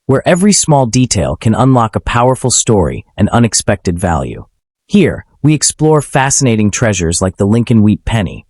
where every small detail can unlock a powerful story and unexpected value. Here, we explore fascinating treasures like the Lincoln Wheat penny,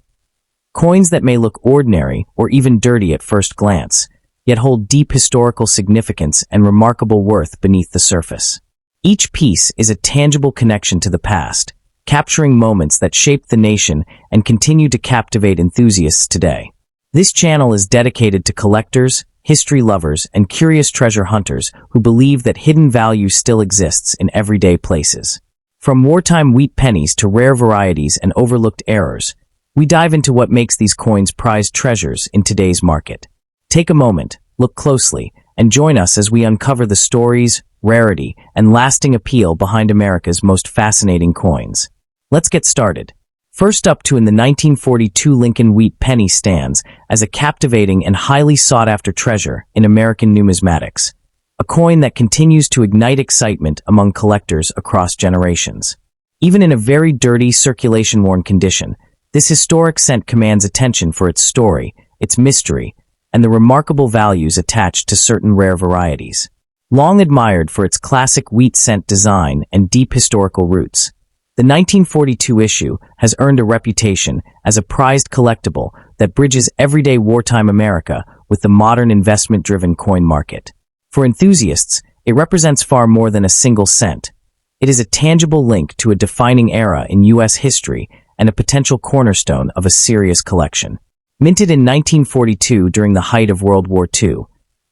coins that may look ordinary or even dirty at first glance, yet hold deep historical significance and remarkable worth beneath the surface. Each piece is a tangible connection to the past, capturing moments that shaped the nation and continue to captivate enthusiasts today. This channel is dedicated to collectors, history lovers, and curious treasure hunters who believe that hidden value still exists in everyday places. From wartime wheat pennies to rare varieties and overlooked errors, we dive into what makes these coins prized treasures in today's market. Take a moment, look closely, and join us as we uncover the stories, rarity, and lasting appeal behind America's most fascinating coins. Let's get started. First up in the 1942 Lincoln Wheat penny stands as a captivating and highly sought-after treasure in American numismatics, a coin that continues to ignite excitement among collectors across generations. Even in a very dirty, circulation-worn condition, this historic cent commands attention for its story, its mystery, and the remarkable values attached to certain rare varieties. Long admired for its classic wheat cent design and deep historical roots, the 1942 issue has earned a reputation as a prized collectible that bridges everyday wartime America with the modern investment-driven coin market. For enthusiasts, it represents far more than a single cent. It is a tangible link to a defining era in U.S. history and a potential cornerstone of a serious collection. Minted in 1942 during the height of World War II,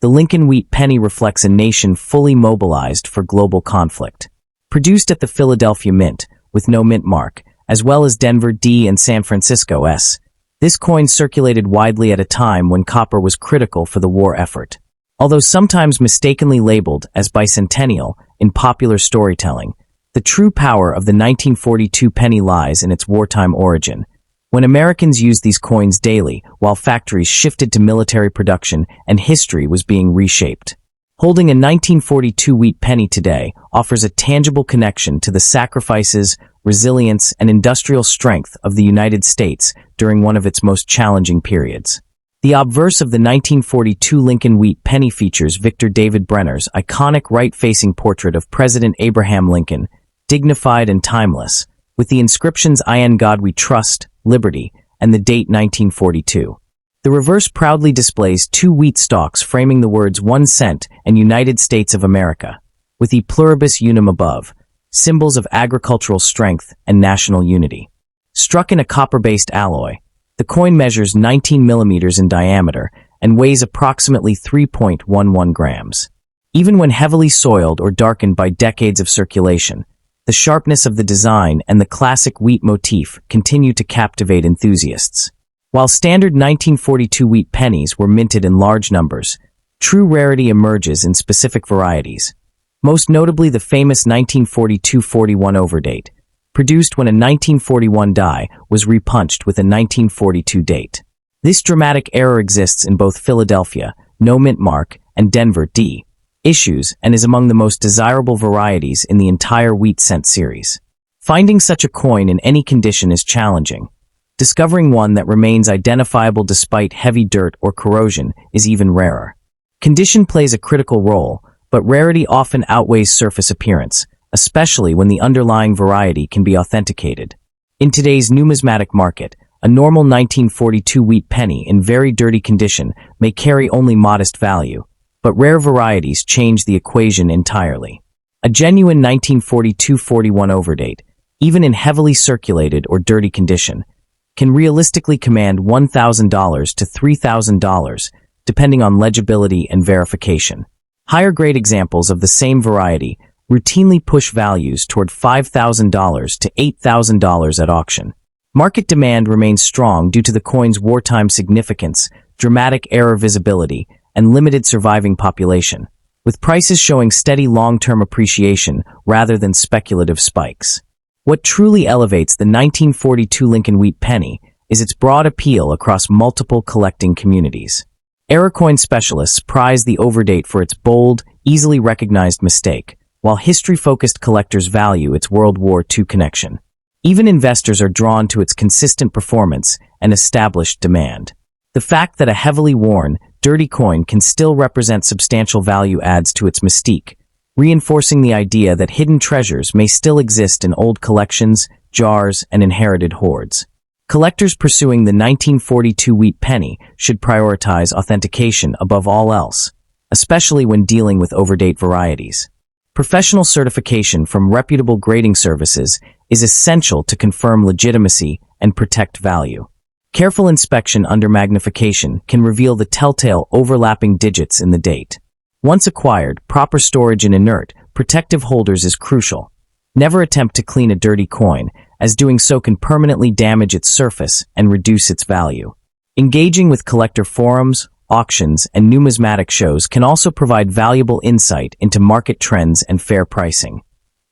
the Lincoln Wheat penny reflects a nation fully mobilized for global conflict. Produced at the Philadelphia Mint, with no mint mark, as well as Denver D and San Francisco S, this coin circulated widely at a time when copper was critical for the war effort. Although sometimes mistakenly labeled as bicentennial in popular storytelling, the true power of the 1942 penny lies in its wartime origin, when Americans used these coins daily while factories shifted to military production and history was being reshaped. Holding a 1942 wheat penny today offers a tangible connection to the sacrifices, resilience, and industrial strength of the United States during one of its most challenging periods. The obverse of the 1942 Lincoln Wheat penny features Victor David Brenner's iconic right-facing portrait of President Abraham Lincoln, dignified and timeless, with the inscriptions "In God We Trust," "Liberty," and the date 1942. The reverse proudly displays two wheat stalks framing the words 1 cent and United States of America, with E pluribus unum above, symbols of agricultural strength and national unity. Struck in a copper-based alloy, the coin measures 19 millimeters in diameter and weighs approximately 3.11 grams. Even when heavily soiled or darkened by decades of circulation, the sharpness of the design and the classic wheat motif continue to captivate enthusiasts. While standard 1942 wheat pennies were minted in large numbers, true rarity emerges in specific varieties, most notably the famous 1942-41 overdate, produced when a 1941 die was repunched with a 1942 date. This dramatic error exists in both Philadelphia, no mint mark, and Denver D issues and is among the most desirable varieties in the entire wheat cent series. Finding such a coin in any condition is challenging. Discovering one that remains identifiable despite heavy dirt or corrosion is even rarer. Condition plays a critical role, but rarity often outweighs surface appearance, especially when the underlying variety can be authenticated. In today's numismatic market, a normal 1942 wheat penny in very dirty condition may carry only modest value, but rare varieties change the equation entirely. A genuine 1942-41 overdate, even in heavily circulated or dirty condition, can realistically command $1,000 to $3,000, depending on legibility and verification. Higher-grade examples of the same variety routinely push values toward $5,000 to $8,000 at auction. Market demand remains strong due to the coin's wartime significance, dramatic error visibility, and limited surviving population, with prices showing steady long-term appreciation rather than speculative spikes. What truly elevates the 1942 Lincoln Wheat penny is its broad appeal across multiple collecting communities. Error coin specialists prize the overdate for its bold, easily recognized mistake, while history-focused collectors value its World War II connection. Even investors are drawn to its consistent performance and established demand. The fact that a heavily worn, dirty coin can still represent substantial value adds to its mystique, reinforcing the idea that hidden treasures may still exist in old collections, jars, and inherited hoards. Collectors pursuing the 1942 wheat penny should prioritize authentication above all else, especially when dealing with overdate varieties. Professional certification from reputable grading services is essential to confirm legitimacy and protect value. Careful inspection under magnification can reveal the telltale overlapping digits in the date. Once acquired, proper storage in inert, protective holders is crucial. Never attempt to clean a dirty coin, as doing so can permanently damage its surface and reduce its value. Engaging with collector forums, auctions, and numismatic shows can also provide valuable insight into market trends and fair pricing.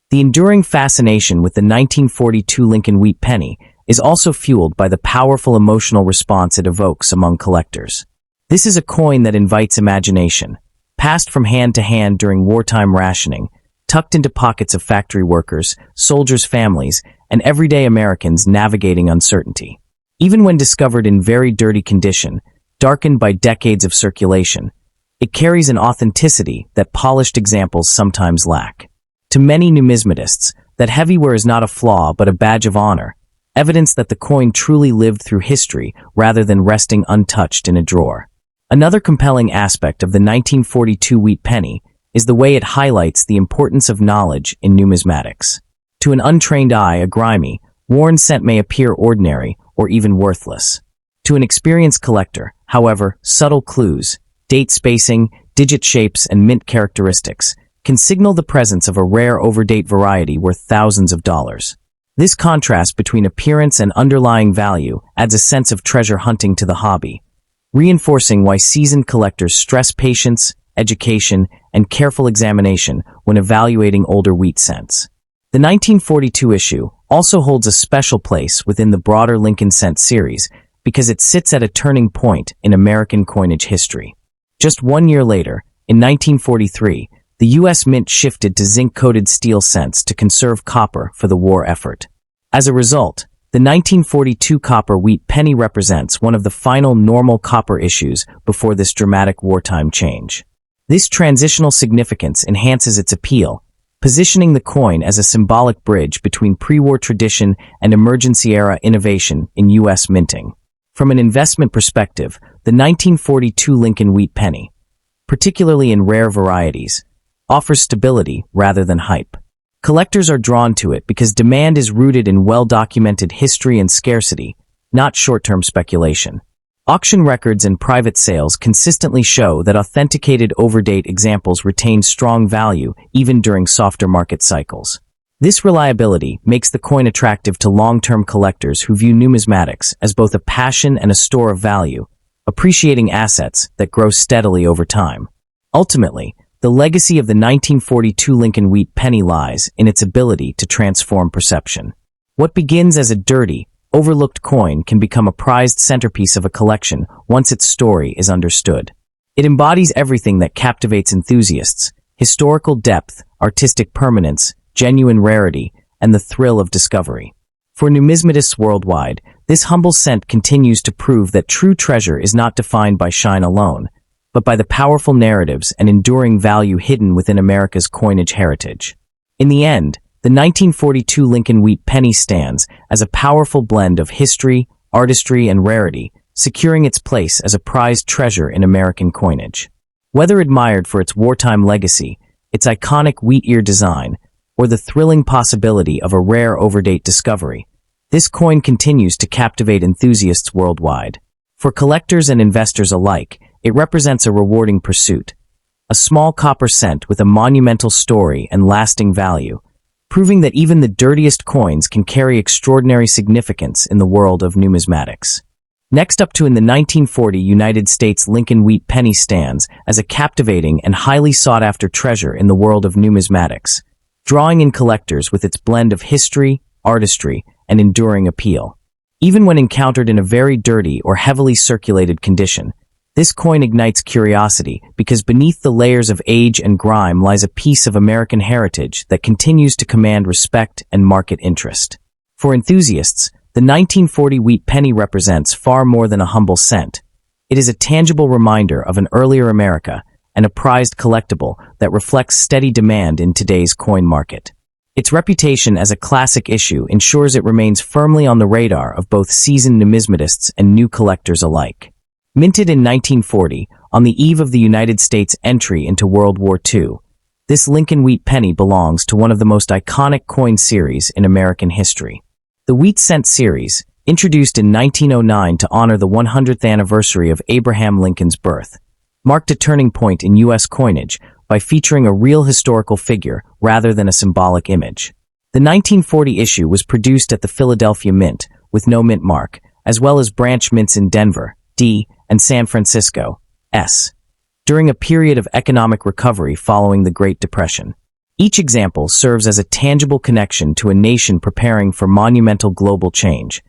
The enduring fascination with the 1942 Lincoln wheat penny is also fueled by the powerful emotional response it evokes among collectors. This is a coin that invites imagination, passed from hand to hand during wartime rationing, tucked into pockets of factory workers, soldiers' families, and everyday Americans navigating uncertainty. Even when discovered in very dirty condition, darkened by decades of circulation, it carries an authenticity that polished examples sometimes lack. To many numismatists, that heavyware is not a flaw but a badge of honor, evidence that the coin truly lived through history rather than resting untouched in a drawer. Another compelling aspect of the 1942 wheat penny is the way it highlights the importance of knowledge in numismatics. To an untrained eye, a grimy, worn cent may appear ordinary or even worthless. To an experienced collector, however, subtle clues, date spacing, digit shapes, and mint characteristics can signal the presence of a rare overdate variety worth thousands of dollars. This contrast between appearance and underlying value adds a sense of treasure hunting to the hobby, reinforcing why seasoned collectors stress patience, education, and careful examination when evaluating older wheat cents. The 1942 issue also holds a special place within the broader Lincoln cent series because it sits at a turning point in American coinage history. Just 1 year later, in 1943, the U.S. Mint shifted to zinc-coated steel cents to conserve copper for the war effort. As a result, the 1942 copper wheat penny represents one of the final normal copper issues before this dramatic wartime change. This transitional significance enhances its appeal, positioning the coin as a symbolic bridge between pre-war tradition and emergency-era innovation in U.S. minting. From an investment perspective, the 1942 Lincoln wheat penny, particularly in rare varieties, offers stability rather than hype. Collectors are drawn to it because demand is rooted in well-documented history and scarcity, not short-term speculation. Auction records and private sales consistently show that authenticated overdate examples retain strong value even during softer market cycles. This reliability makes the coin attractive to long-term collectors who view numismatics as both a passion and a store of value, appreciating assets that grow steadily over time. Ultimately, the legacy of the 1942 Lincoln wheat penny lies in its ability to transform perception. What begins as a dirty, overlooked coin can become a prized centerpiece of a collection once its story is understood. It embodies everything that captivates enthusiasts: historical depth, artistic permanence, genuine rarity, and the thrill of discovery. For numismatists worldwide, this humble cent continues to prove that true treasure is not defined by shine alone, but by the powerful narratives and enduring value hidden within America's coinage heritage. In the end, the 1942 Lincoln wheat penny stands as a powerful blend of history, artistry, and rarity, securing its place as a prized treasure in American coinage. Whether admired for its wartime legacy, its iconic wheat ear design, or the thrilling possibility of a rare overdate discovery, this coin continues to captivate enthusiasts worldwide. For collectors and investors alike, it represents a rewarding pursuit, a small copper cent with a monumental story and lasting value, proving that even the dirtiest coins can carry extraordinary significance in the world of numismatics. Next up in the 1940 United States Lincoln wheat penny stands as a captivating and highly sought-after treasure in the world of numismatics, drawing in collectors with its blend of history, artistry, and enduring appeal. Even when encountered in a very dirty or heavily circulated condition, this coin ignites curiosity because beneath the layers of age and grime lies a piece of American heritage that continues to command respect and market interest. For enthusiasts, the 1940 wheat penny represents far more than a humble cent. It is a tangible reminder of an earlier America and a prized collectible that reflects steady demand in today's coin market. Its reputation as a classic issue ensures it remains firmly on the radar of both seasoned numismatists and new collectors alike. Minted in 1940, on the eve of the United States' entry into World War II, this Lincoln Wheat penny belongs to one of the most iconic coin series in American history. The Wheat Cent series, introduced in 1909 to honor the 100th anniversary of Abraham Lincoln's birth, marked a turning point in U.S. coinage by featuring a real historical figure rather than a symbolic image. The 1940 issue was produced at the Philadelphia Mint with no mint mark, as well as branch mints in Denver, D, and San Francisco, S, during a period of economic recovery following the Great Depression. Each example serves as a tangible connection to a nation preparing for monumental global change,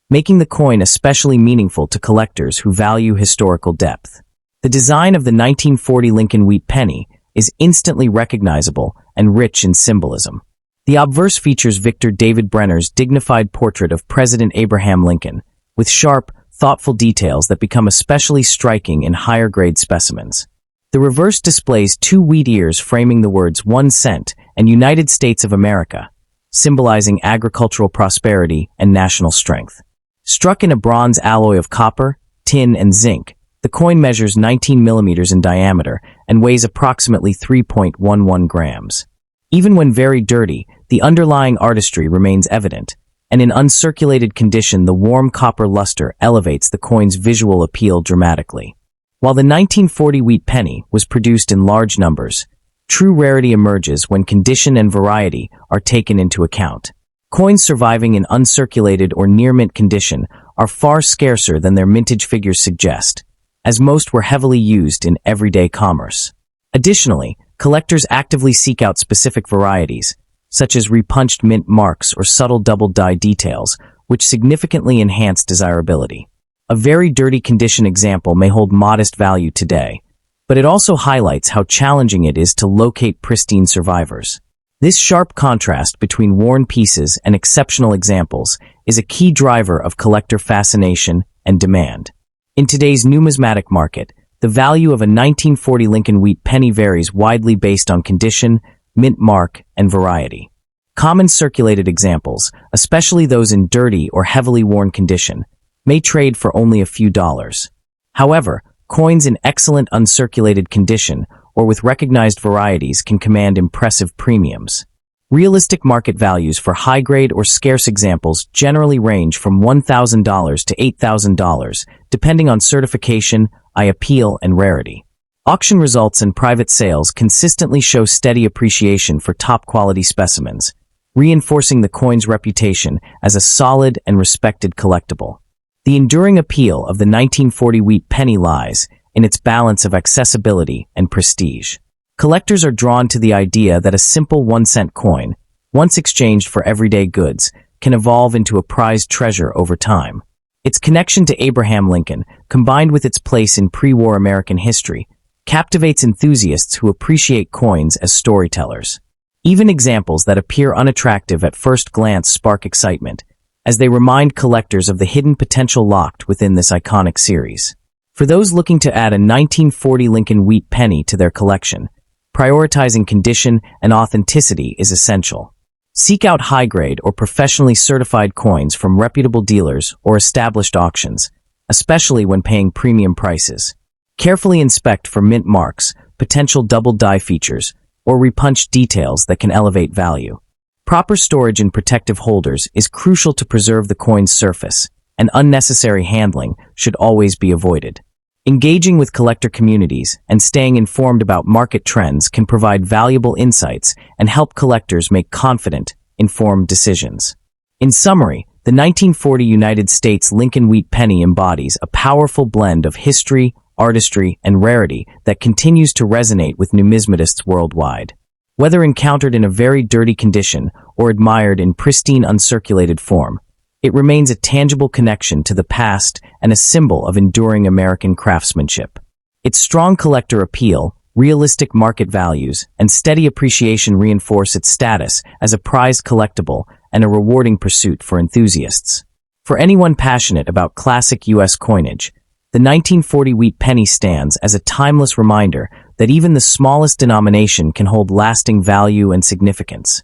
making the coin especially meaningful to collectors who value historical depth. The design of the 1940 Lincoln Wheat penny is instantly recognizable and rich in symbolism. The obverse features Victor David Brenner's dignified portrait of President Abraham Lincoln, with sharp, thoughtful details that become especially striking in higher-grade specimens. The reverse displays two wheat ears framing the words 1 cent and United States of America, symbolizing agricultural prosperity and national strength. Struck in a bronze alloy of copper, tin, and zinc, the coin measures 19 millimeters in diameter and weighs approximately 3.11 grams. Even when very dirty, the underlying artistry remains evident, and in uncirculated condition the warm copper luster elevates the coin's visual appeal dramatically. While the 1940 wheat penny was produced in large numbers, true rarity emerges when condition and variety are taken into account. Coins surviving in uncirculated or near-mint condition are far scarcer than their mintage figures suggest, as most were heavily used in everyday commerce. Additionally, collectors actively seek out specific varieties, such as repunched mint marks or subtle double-die details, which significantly enhance desirability. A very dirty condition example may hold modest value today, but it also highlights how challenging it is to locate pristine survivors. This sharp contrast between worn pieces and exceptional examples is a key driver of collector fascination and demand. In today's numismatic market, the value of a 1940 Lincoln Wheat penny varies widely based on condition, mint mark, and variety. Common circulated examples, especially those in dirty or heavily worn condition, may trade for only a few dollars. However, coins in excellent uncirculated condition or with recognized varieties can command impressive premiums. Realistic market values for high-grade or scarce examples generally range from $1,000 to $8,000, depending on certification, eye appeal, and rarity. Auction results and private sales consistently show steady appreciation for top-quality specimens, reinforcing the coin's reputation as a solid and respected collectible. The enduring appeal of the 1940 wheat penny lies in its balance of accessibility and prestige. Collectors are drawn to the idea that a simple 1-cent coin, once exchanged for everyday goods, can evolve into a prized treasure over time. Its connection to Abraham Lincoln, combined with its place in pre-war American history, captivates enthusiasts who appreciate coins as storytellers. Even examples that appear unattractive at first glance spark excitement, as they remind collectors of the hidden potential locked within this iconic series. For those looking to add a 1940 Lincoln Wheat penny to their collection, prioritizing condition and authenticity is essential. Seek out high-grade or professionally certified coins from reputable dealers or established auctions, especially when paying premium prices. Carefully inspect for mint marks, potential double die features, or repunched details that can elevate value. Proper storage in protective holders is crucial to preserve the coin's surface, and unnecessary handling should always be avoided. Engaging with collector communities and staying informed about market trends can provide valuable insights and help collectors make confident, informed decisions. In summary, the 1940 United States Lincoln Wheat penny embodies a powerful blend of history, artistry, and rarity that continues to resonate with numismatists worldwide. Whether encountered in a very dirty condition or admired in pristine uncirculated form, it remains a tangible connection to the past and a symbol of enduring American craftsmanship. Its strong collector appeal, realistic market values, and steady appreciation reinforce its status as a prized collectible and a rewarding pursuit for enthusiasts. For anyone passionate about classic U.S. coinage, the 1940 wheat penny stands as a timeless reminder that even the smallest denomination can hold lasting value and significance.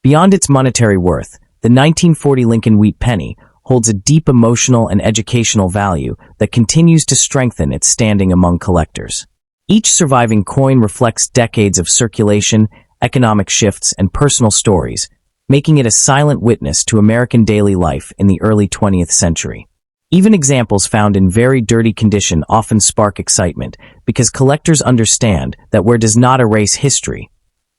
Beyond its monetary worth, the 1940 Lincoln wheat penny holds a deep emotional and educational value that continues to strengthen its standing among collectors. Each surviving coin reflects decades of circulation, economic shifts, and personal stories, making it a silent witness to American daily life in the early 20th century. Even examples found in very dirty condition often spark excitement because collectors understand that where does not erase history,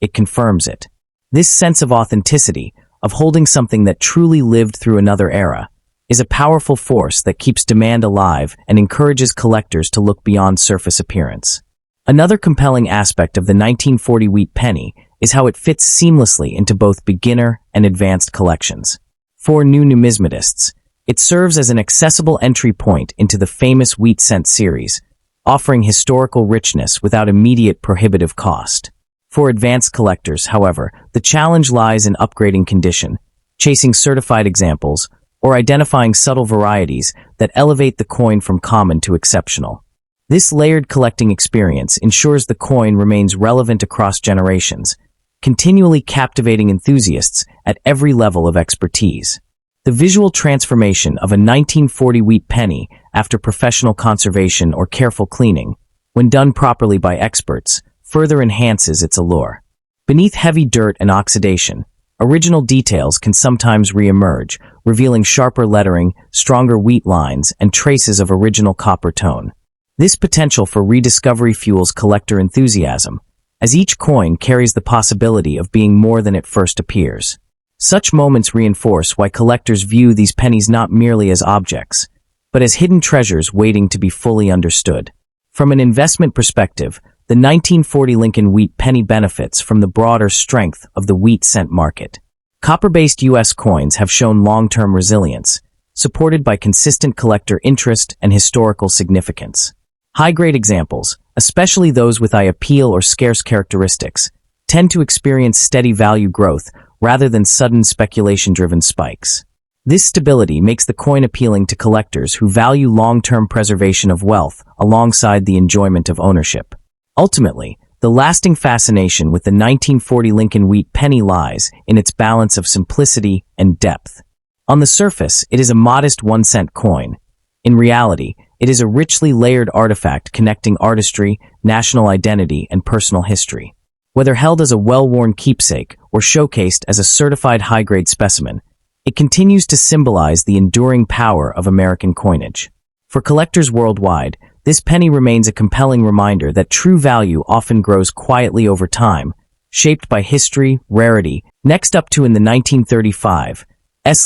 it confirms it. This sense of authenticity, of holding something that truly lived through another era, is a powerful force that keeps demand alive and encourages collectors to look beyond surface appearance. Another compelling aspect of the 1940 wheat penny is how it fits seamlessly into both beginner and advanced collections. For new numismatists, it serves as an accessible entry point into the famous wheat cent series, offering historical richness without immediate prohibitive cost. For advanced collectors, however, the challenge lies in upgrading condition, chasing certified examples, or identifying subtle varieties that elevate the coin from common to exceptional. This layered collecting experience ensures the coin remains relevant across generations, continually captivating enthusiasts at every level of expertise. The visual transformation of a 1940 wheat penny after professional conservation or careful cleaning, when done properly by experts, further enhances its allure. Beneath heavy dirt and oxidation, original details can sometimes re-emerge, revealing sharper lettering, stronger wheat lines, and traces of original copper tone. This potential for rediscovery fuels collector enthusiasm, as each coin carries the possibility of being more than it first appears. Such moments reinforce why collectors view these pennies not merely as objects, but as hidden treasures waiting to be fully understood. From an investment perspective, the 1940 Lincoln wheat penny benefits from the broader strength of the wheat cent market. Copper-based U.S. coins have shown long-term resilience, supported by consistent collector interest and historical significance. High-grade examples, especially those with eye appeal or scarce characteristics, tend to experience steady value growth rather than sudden speculation-driven spikes. This stability makes the coin appealing to collectors who value long-term preservation of wealth alongside the enjoyment of ownership. Ultimately, the lasting fascination with the 1940 Lincoln wheat penny lies in its balance of simplicity and depth. On the surface, it is a modest 1-cent coin. In reality, it is a richly layered artifact connecting artistry, national identity, and personal history. Whether held as a well-worn keepsake or showcased as a certified high-grade specimen, it continues to symbolize the enduring power of American coinage. For collectors worldwide, this penny remains a compelling reminder that true value often grows quietly over time, shaped by history, rarity. Next up to in the 1935,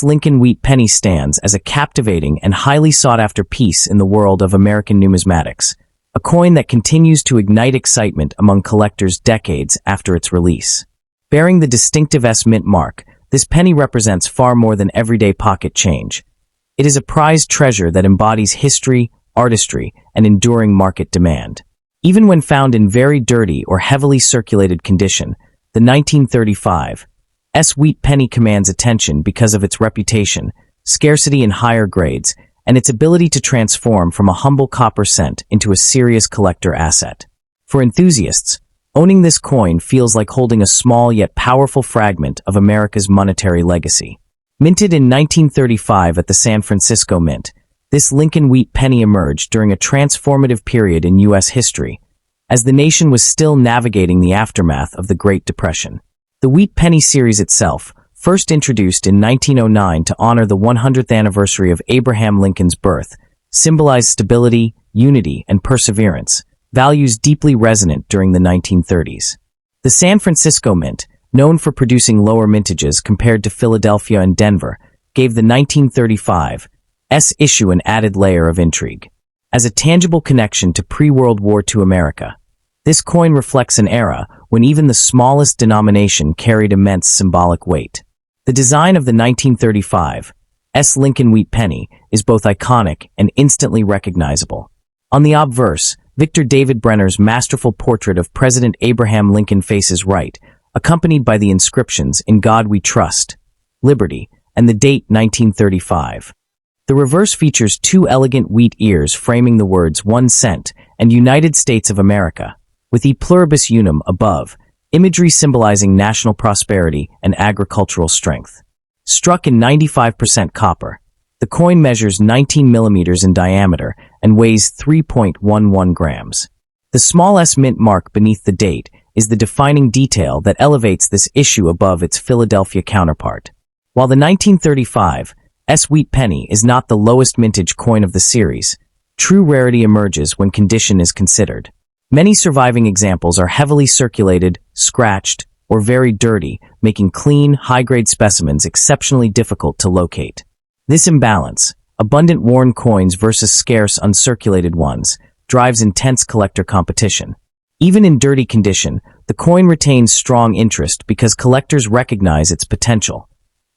Lincoln wheat penny stands as a captivating and highly sought-after piece in the world of American numismatics, a coin that continues to ignite excitement among collectors decades after its release. Bearing the distinctive S mint mark, this penny represents far more than everyday pocket change. It is a prized treasure that embodies history, artistry, and enduring market demand. Even when found in very dirty or heavily circulated condition, the 1935 wheat penny commands attention because of its reputation, scarcity in higher grades, and its ability to transform from a humble copper cent into a serious collector asset. For enthusiasts, owning this coin feels like holding a small yet powerful fragment of America's monetary legacy. Minted in 1935 at the San Francisco Mint, this Lincoln wheat penny emerged during a transformative period in U.S. history, as the nation was still navigating the aftermath of the Great Depression. The wheat penny series itself, first introduced in 1909 to honor the 100th anniversary of Abraham Lincoln's birth, symbolized stability, unity, and perseverance, values deeply resonant during the 1930s. The San Francisco Mint, known for producing lower mintages compared to Philadelphia and Denver, gave the 1935 issue an added layer of intrigue. As a tangible connection to pre-World War II America, this coin reflects an era when even the smallest denomination carried immense symbolic weight. The design of the 1935 Lincoln wheat penny is both iconic and instantly recognizable. On the obverse, Victor David Brenner's masterful portrait of President Abraham Lincoln faces right, accompanied by the inscriptions "In God We Trust," "Liberty," and the date 1935. The reverse features two elegant wheat ears framing the words 1 cent and United States of America, with E pluribus unum above, imagery symbolizing national prosperity and agricultural strength. Struck in 95% copper, the coin measures 19 millimeters in diameter and weighs 3.11 grams. The small S mint mark beneath the date is the defining detail that elevates this issue above its Philadelphia counterpart. While the 1935 S wheat penny is not the lowest mintage coin of the series, true rarity emerges when condition is considered. Many surviving examples are heavily circulated, scratched, or very dirty, making clean, high-grade specimens exceptionally difficult to locate. This imbalance, abundant worn coins versus scarce, uncirculated ones, drives intense collector competition. Even in dirty condition, the coin retains strong interest because collectors recognize its potential.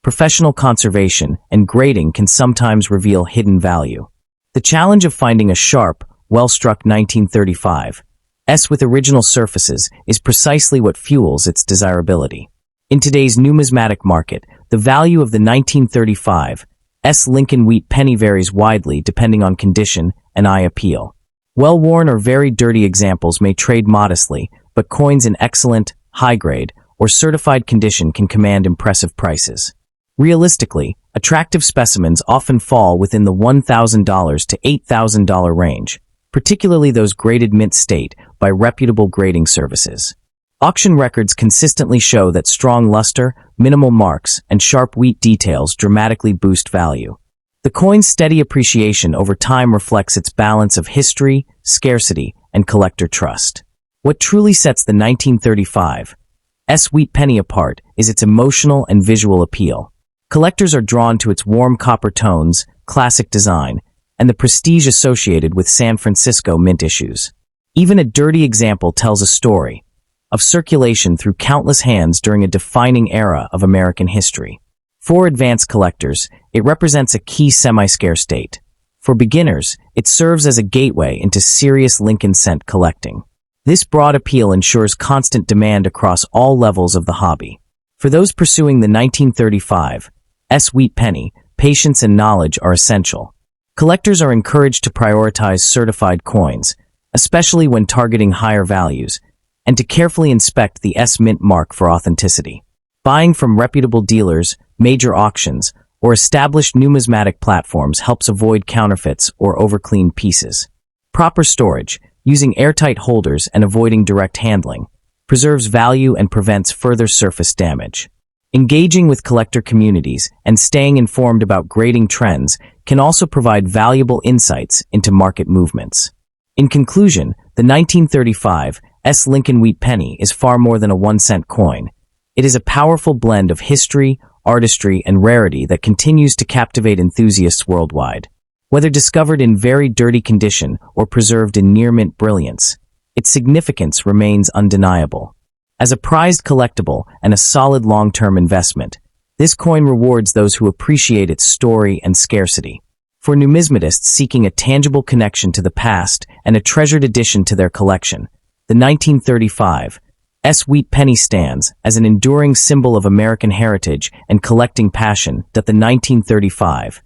Professional conservation and grading can sometimes reveal hidden value. The challenge of finding a sharp, well-struck 1935 S with original surfaces is precisely what fuels its desirability. In today's numismatic market, the value of the 1935 S Lincoln wheat penny varies widely depending on condition and eye appeal. Well-worn or very dirty examples may trade modestly, but coins in excellent, high-grade, or certified condition can command impressive prices. Realistically, attractive specimens often fall within the $1,000 to $8,000 range, particularly those graded mint state by reputable grading services. Auction records consistently show that strong luster, minimal marks, and sharp wheat details dramatically boost value. The coin's steady appreciation over time reflects its balance of history, scarcity, and collector trust. What truly sets the 1935 S wheat penny apart is its emotional and visual appeal. Collectors are drawn to its warm copper tones, classic design, and the prestige associated with San Francisco mint issues. Even a dirty example tells a story of circulation through countless hands during a defining era of American history. For advanced collectors, it represents a key semi-scarce date. For beginners, it serves as a gateway into serious Lincoln cent collecting. This broad appeal ensures constant demand across all levels of the hobby. For those pursuing the 1935 S wheat penny, patience and knowledge are essential. Collectors are encouraged to prioritize certified coins, especially when targeting higher values, and to carefully inspect the S mint mark for authenticity. Buying from reputable dealers, major auctions, or established numismatic platforms helps avoid counterfeits or overcleaned pieces. Proper storage, using airtight holders and avoiding direct handling, preserves value and prevents further surface damage. Engaging with collector communities and staying informed about grading trends can also provide valuable insights into market movements. In conclusion, the 1935 S Lincoln wheat penny is far more than a 1-cent coin. It is a powerful blend of history, artistry, and rarity that continues to captivate enthusiasts worldwide. Whether discovered in very dirty condition or preserved in near-mint brilliance, its significance remains undeniable. As a prized collectible and a solid long-term investment, this coin rewards those who appreciate its story and scarcity. For numismatists seeking a tangible connection to the past and a treasured addition to their collection, the 1935 S wheat penny stands as an enduring symbol of American heritage and collecting passion. That the 1935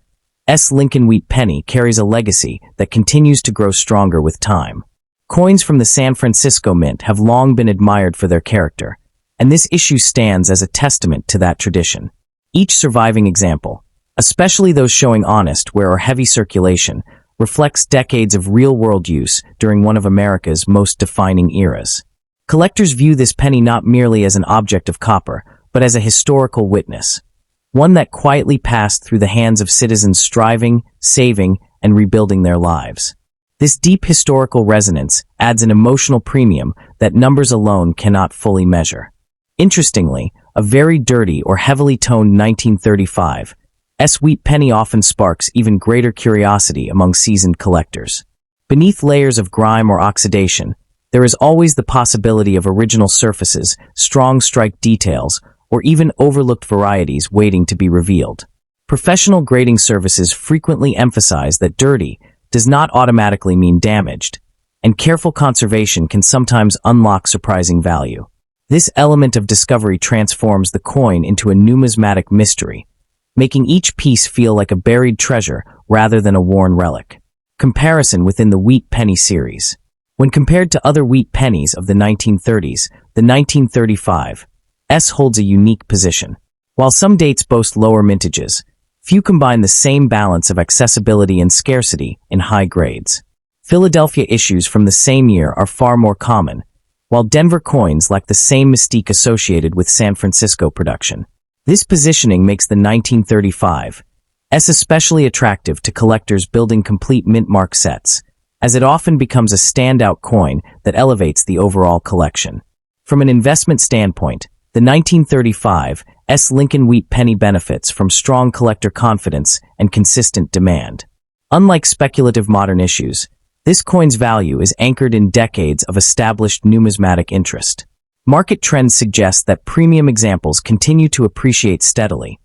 S Lincoln wheat penny carries a legacy that continues to grow stronger with time. Coins from the San Francisco Mint have long been admired for their character, and this issue stands as a testament to that tradition. Each surviving example, especially those showing honest wear or heavy circulation, reflects decades of real-world use during one of America's most defining eras. Collectors view this penny not merely as an object of copper, but as a historical witness, one that quietly passed through the hands of citizens striving, saving, and rebuilding their lives. This deep historical resonance adds an emotional premium that numbers alone cannot fully measure. Interestingly, a very dirty or heavily toned 1935 S wheat penny often sparks even greater curiosity among seasoned collectors. Beneath layers of grime or oxidation, there is always the possibility of original surfaces, strong strike details, or even overlooked varieties waiting to be revealed. Professional grading services frequently emphasize that dirty does not automatically mean damaged, and careful conservation can sometimes unlock surprising value. This element of discovery transforms the coin into a numismatic mystery, making each piece feel like a buried treasure rather than a worn relic. Comparison within the wheat penny series. When compared to other wheat pennies of the 1930s, the 1935 S holds a unique position. While some dates boast lower mintages, few combine the same balance of accessibility and scarcity in high grades. Philadelphia issues from the same year are far more common, while Denver coins lack the same mystique associated with San Francisco production. This positioning makes the 1935 S especially attractive to collectors building complete mint mark sets, as it often becomes a standout coin that elevates the overall collection. From an investment standpoint, the 1935 S Lincoln Wheat Penny benefits from strong collector confidence and consistent demand. Unlike speculative modern issues, this coin's value is anchored in decades of established numismatic interest. Market trends suggest that premium examples continue to appreciate steadily,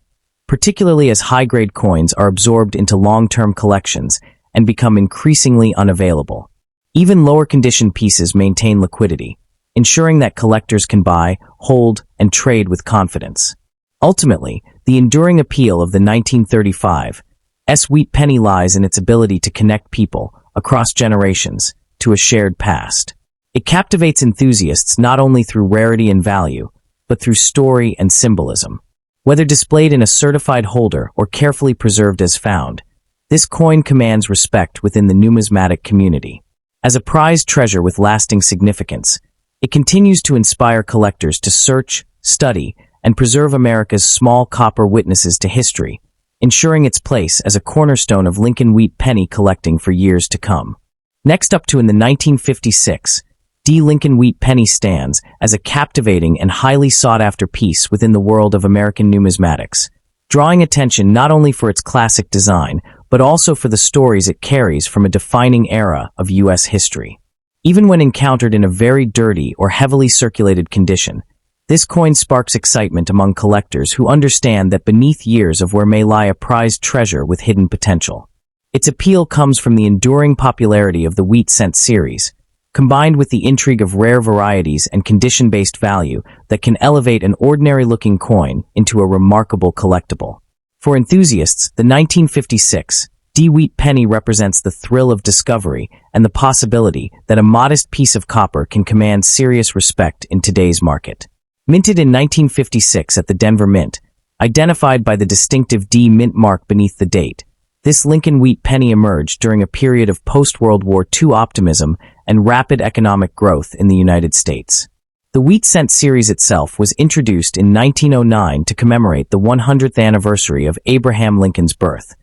particularly as high-grade coins are absorbed into long-term collections and become increasingly unavailable. Even lower-condition pieces maintain liquidity, ensuring that collectors can buy, hold, and trade with confidence. Ultimately, the enduring appeal of the 1935 S Wheat Penny lies in its ability to connect people across generations to a shared past. It captivates enthusiasts not only through rarity and value, but through story and symbolism. Whether displayed in a certified holder or carefully preserved as found, this coin commands respect within the numismatic community. As a prized treasure with lasting significance, it continues to inspire collectors to search, study, and preserve America's small copper witnesses to history, ensuring its place as a cornerstone of Lincoln Wheat Penny collecting for years to come. Next up to in the 1956, D. Lincoln Wheat Penny stands as a captivating and highly sought-after piece within the world of American numismatics, drawing attention not only for its classic design, but also for the stories it carries from a defining era of U.S. history. Even when encountered in a very dirty or heavily circulated condition, this coin sparks excitement among collectors who understand that beneath years of wear may lie a prized treasure with hidden potential. Its appeal comes from the enduring popularity of the wheat cent series, combined with the intrigue of rare varieties and condition-based value that can elevate an ordinary-looking coin into a remarkable collectible. For enthusiasts, the 1956 D. Wheat Penny represents the thrill of discovery and the possibility that a modest piece of copper can command serious respect in today's market. Minted in 1956 at the Denver Mint, identified by the distinctive D mint mark beneath the date, this Lincoln Wheat Penny emerged during a period of post-World War II optimism and rapid economic growth in the United States. The wheat cent series itself was introduced in 1909 to commemorate the 100th anniversary of Abraham Lincoln's birth,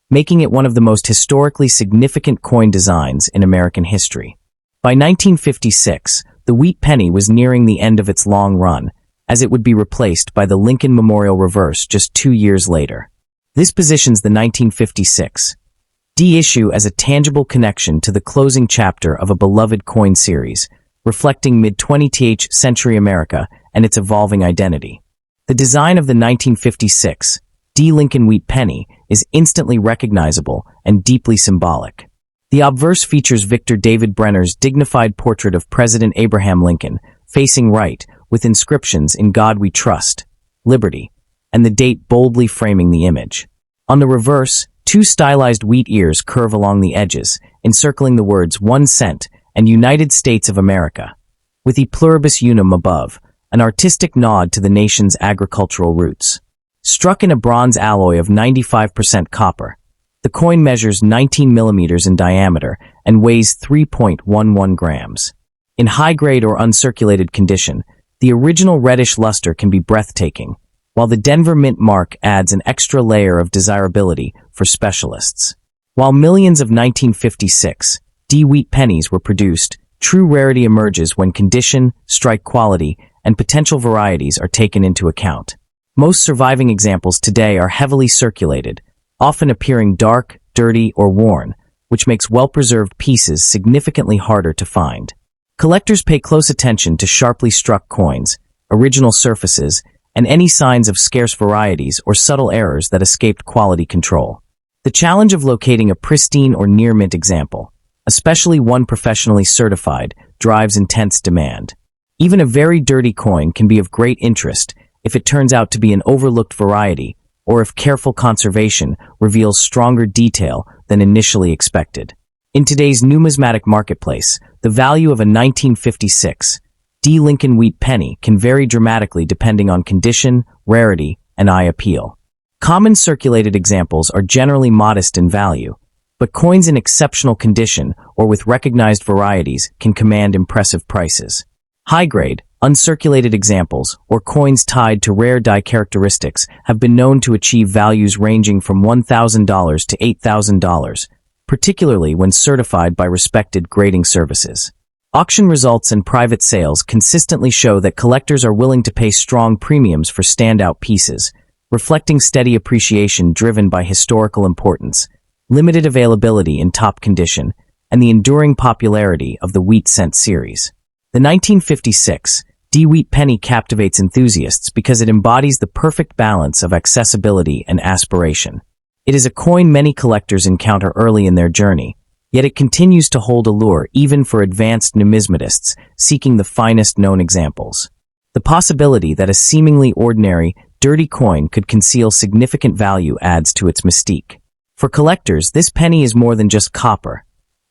making it one of the most historically significant coin designs in American history. By 1956, the wheat penny was nearing the end of its long run, as it would be replaced by the Lincoln Memorial Reverse just 2 years later. This positions the 1956 D issue as a tangible connection to the closing chapter of a beloved coin series, reflecting mid-20th century America and its evolving identity. The design of the 1956 D Lincoln Wheat Penny is instantly recognizable and deeply symbolic. The obverse features Victor David Brenner's dignified portrait of President Abraham Lincoln, facing right, with inscriptions "In God We Trust," "Liberty," and the date boldly framing the image. On the reverse, 2 stylized wheat ears curve along the edges, encircling the words 1 cent and United States of America, with E Pluribus Unum above, an artistic nod to the nation's agricultural roots. Struck in a bronze alloy of 95% copper, the coin measures 19 millimeters in diameter and weighs 3.11 grams. In high-grade or uncirculated condition, the original reddish luster can be breathtaking, while the Denver Mint mark adds an extra layer of desirability for specialists. While millions of 1956 D Wheat Pennies were produced, true rarity emerges when condition, strike quality, and potential varieties are taken into account. Most surviving examples today are heavily circulated, often appearing dark, dirty, or worn, which makes well-preserved pieces significantly harder to find. Collectors pay close attention to sharply struck coins, original surfaces, and any signs of scarce varieties or subtle errors that escaped quality control. The challenge of locating a pristine or near-mint example, especially one professionally certified, drives intense demand. Even a very dirty coin can be of great interest if it turns out to be an overlooked variety or if careful conservation reveals stronger detail than initially expected. In today's numismatic marketplace, the value of a 1956 D. Lincoln wheat penny can vary dramatically depending on condition, rarity, and eye appeal. Common circulated examples are generally modest in value, but coins in exceptional condition or with recognized varieties can command impressive prices. High-grade, uncirculated examples, or coins tied to rare die characteristics have been known to achieve values ranging from $1,000 to $8,000, particularly when certified by respected grading services. Auction results and private sales consistently show that collectors are willing to pay strong premiums for standout pieces, reflecting steady appreciation driven by historical importance, limited availability in top condition, and the enduring popularity of the wheat cent series. The 1956 D. Wheat penny captivates enthusiasts because it embodies the perfect balance of accessibility and aspiration. It is a coin many collectors encounter early in their journey, yet it continues to hold allure even for advanced numismatists seeking the finest known examples. The possibility that a seemingly ordinary, dirty coin could conceal significant value adds to its mystique. For collectors, this penny is more than just copper.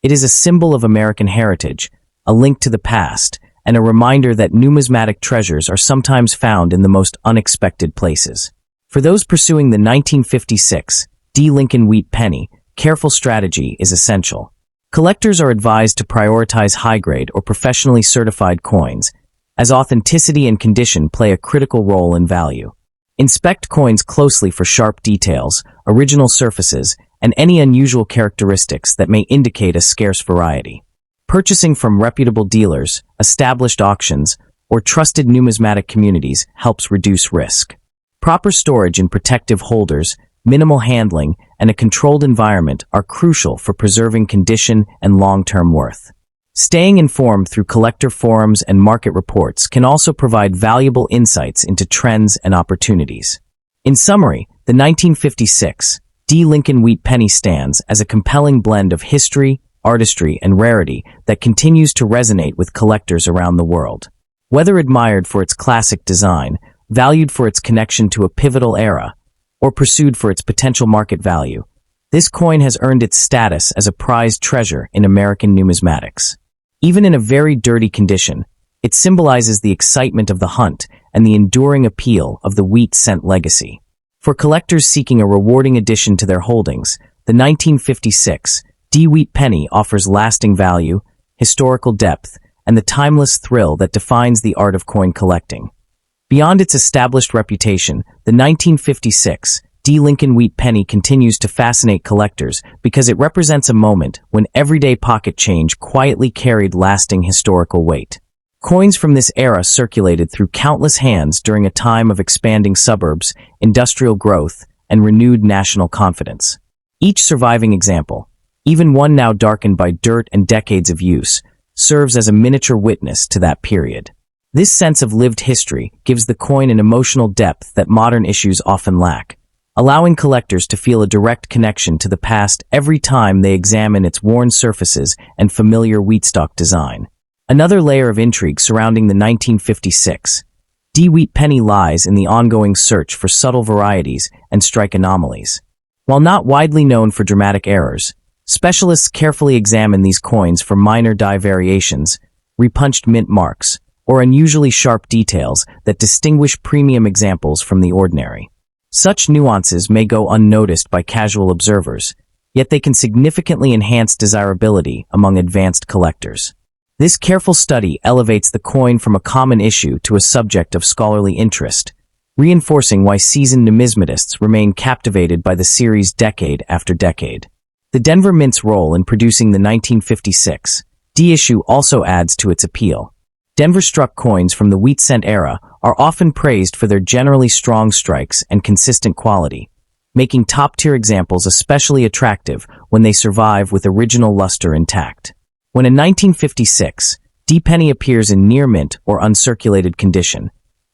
It is a symbol of American heritage, a link to the past, and a reminder that numismatic treasures are sometimes found in the most unexpected places. For those pursuing the 1956 D. Lincoln wheat penny, careful strategy is essential. Collectors are advised to prioritize high-grade or professionally certified coins, as authenticity and condition play a critical role in value. Inspect coins closely for sharp details, original surfaces, and any unusual characteristics that may indicate a scarce variety. Purchasing from reputable dealers, established auctions, or trusted numismatic communities helps reduce risk. Proper storage in protective holders, minimal handling, and a controlled environment are crucial for preserving condition and long-term worth. Staying informed through collector forums and market reports can also provide valuable insights into trends and opportunities. In summary, the 1956 D. Lincoln wheat penny stands as a compelling blend of history, artistry, and rarity that continues to resonate with collectors around the world. Whether admired for its classic design, valued for its connection to a pivotal era, or pursued for its potential market value, this coin has earned its status as a prized treasure in American numismatics. Even in a very dirty condition, it symbolizes the excitement of the hunt and the enduring appeal of the wheat cent legacy. For collectors seeking a rewarding addition to their holdings, the 1956 D. Wheat penny offers lasting value, historical depth, and the timeless thrill that defines the art of coin collecting. Beyond its established reputation, the 1956 D. Lincoln wheat penny continues to fascinate collectors because it represents a moment when everyday pocket change quietly carried lasting historical weight. Coins from this era circulated through countless hands during a time of expanding suburbs, industrial growth, and renewed national confidence. Each surviving example, even one now darkened by dirt and decades of use, serves as a miniature witness to that period. This sense of lived history gives the coin an emotional depth that modern issues often lack, allowing collectors to feel a direct connection to the past every time they examine its worn surfaces and familiar wheatstock design. Another layer of intrigue surrounding the 1956 D. Wheat penny lies in the ongoing search for subtle varieties and strike anomalies. While not widely known for dramatic errors, specialists carefully examine these coins for minor die variations, repunched mint marks, or unusually sharp details that distinguish premium examples from the ordinary. Such nuances may go unnoticed by casual observers, yet they can significantly enhance desirability among advanced collectors. This careful study elevates the coin from a common issue to a subject of scholarly interest, reinforcing why seasoned numismatists remain captivated by the series decade after decade. The Denver Mint's role in producing the 1956 D issue also adds to its appeal. Denver-struck coins from the wheat cent era are often praised for their generally strong strikes and consistent quality, making top-tier examples especially attractive when they survive with original luster intact. When a 1956 D penny appears in near mint or uncirculated condition,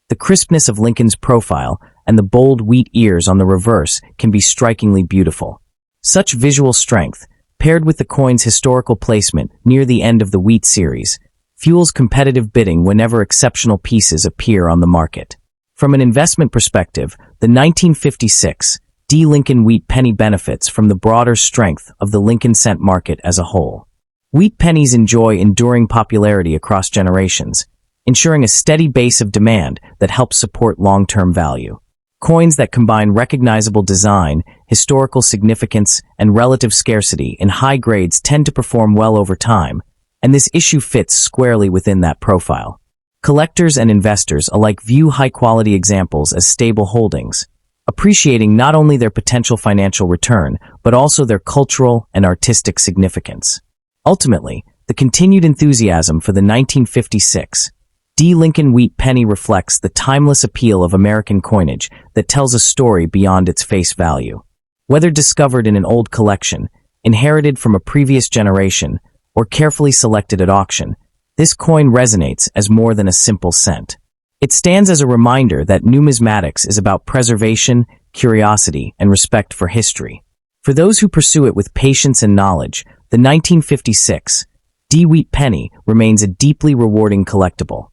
the crispness of Lincoln's profile and the bold wheat ears on the reverse can be strikingly beautiful. Such visual strength, paired with the coin's historical placement near the end of the wheat series, fuels competitive bidding whenever exceptional pieces appear on the market. From an investment perspective, the 1956 D. Lincoln Wheat Penny benefits from the broader strength of the Lincoln cent market as a whole. Wheat pennies enjoy enduring popularity across generations, ensuring a steady base of demand that helps support long-term value. Coins that combine recognizable design, historical significance, and relative scarcity in high grades tend to perform well over time, and this issue fits squarely within that profile. Collectors and investors alike view high-quality examples as stable holdings, appreciating not only their potential financial return, but also their cultural and artistic significance. Ultimately, the continued enthusiasm for the 1956 D. Lincoln Wheat Penny reflects the timeless appeal of American coinage that tells a story beyond its face value. Whether discovered in an old collection, inherited from a previous generation, or carefully selected at auction, this coin resonates as more than a simple cent. It stands as a reminder that numismatics is about preservation, curiosity, and respect for history. For those who pursue it with patience and knowledge, the 1956 D. Wheat Penny remains a deeply rewarding collectible,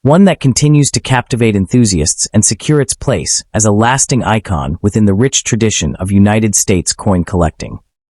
one that continues to captivate enthusiasts and secure its place as a lasting icon within the rich tradition of United States coin collecting.